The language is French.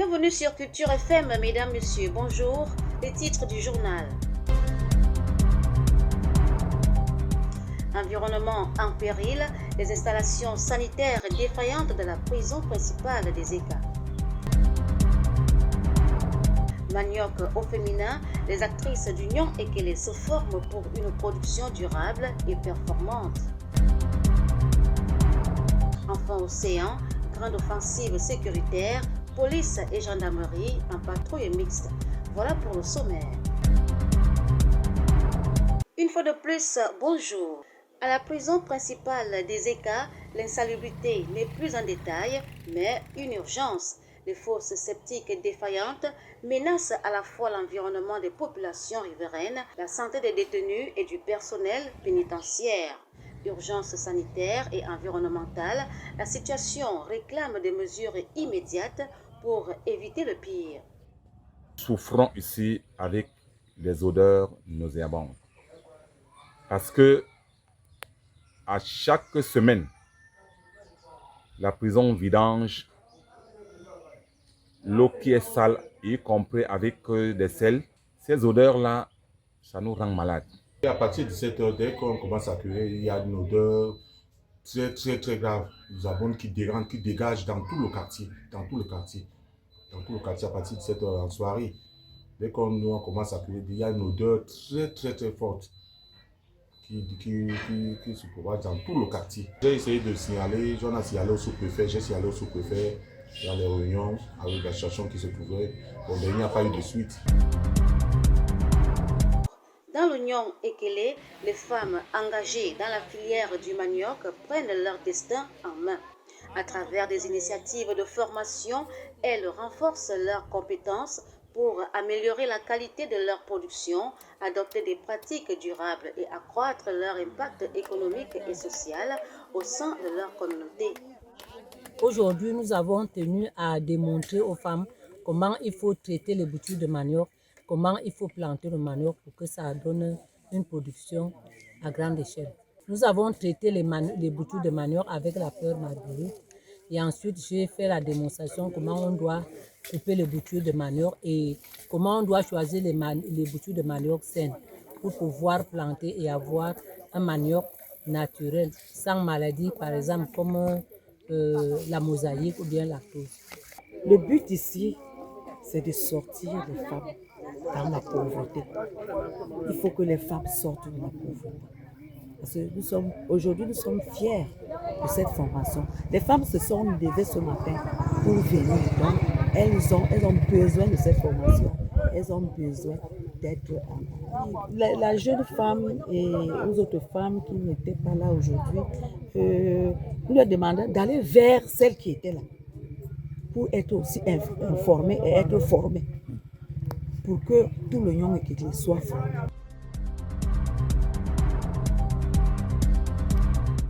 Bienvenue sur Culture FM, mesdames, messieurs, bonjour. Les titres du journal. Environnement en péril, les installations sanitaires défaillantes de la prison principale des ECA. Manioc au féminin, les actrices d'Union Ekele se forment pour une production durable et performante. Enfants océan, grande offensive sécuritaire, police et gendarmerie en patrouille mixte. Voilà pour le sommaire. Une fois de plus, bonjour. À la prison principale des ECA, l'insalubrité n'est plus un détail, mais une urgence. Les fosses septiques défaillantes menacent à la fois l'environnement des populations riveraines, la santé des détenus et du personnel pénitentiaire. Urgence sanitaire et environnementale, la situation réclame des mesures immédiates pour éviter le pire. Souffrons ici avec les odeurs nauséabondes. Parce que à chaque semaine, la prison vidange l'eau qui est sale, y compris avec des sels. Ces odeurs-là, ça nous rend malades. Et à partir de 17h, dès qu'on commence à cuire, il y a une odeur très grave. Nous avons qui dégage dans tout le quartier. Dans tout le quartier, à partir de 7h en soirée. Dès qu'on commence à cuire, il y a une odeur très forte qui se propage dans tout le quartier. J'ai essayé de signaler, j'en ai signalé au sous-préfet, j'ai signalé au sous-préfet dans les réunions avec l'association qui se trouvait. Bon, mais il n'y a pas eu de suite. Dans l'Union Ekele, les femmes engagées dans la filière du manioc prennent leur destin en main. À travers des initiatives de formation, elles renforcent leurs compétences pour améliorer la qualité de leur production, adopter des pratiques durables et accroître leur impact économique et social au sein de leur communauté. Aujourd'hui, nous avons tenu à démontrer aux femmes comment il faut traiter les boutures de manioc, comment il faut planter le manioc pour que ça donne une production à grande échelle. Nous avons traité les boutures de manioc avec la fleur marguerite et ensuite j'ai fait la démonstration comment on doit couper les boutures de manioc et comment on doit choisir les boutures de manioc saines pour pouvoir planter et avoir un manioc naturel, sans maladie par exemple comme la mosaïque ou bien la lactose. Le but ici, c'est de sortir les femmes dans la pauvreté. Il faut que les femmes sortent de la pauvreté. Parce que aujourd'hui, nous sommes fiers de cette formation. Les femmes se sont levées ce matin pour venir. Donc, elles ont besoin de cette formation. Elles ont besoin d'être la jeune femme et les autres femmes qui n'étaient pas là aujourd'hui, nous leur demandons d'aller vers celles qui étaient là pour être aussi informées et être formées pour que tout le Union Ekele soit formé.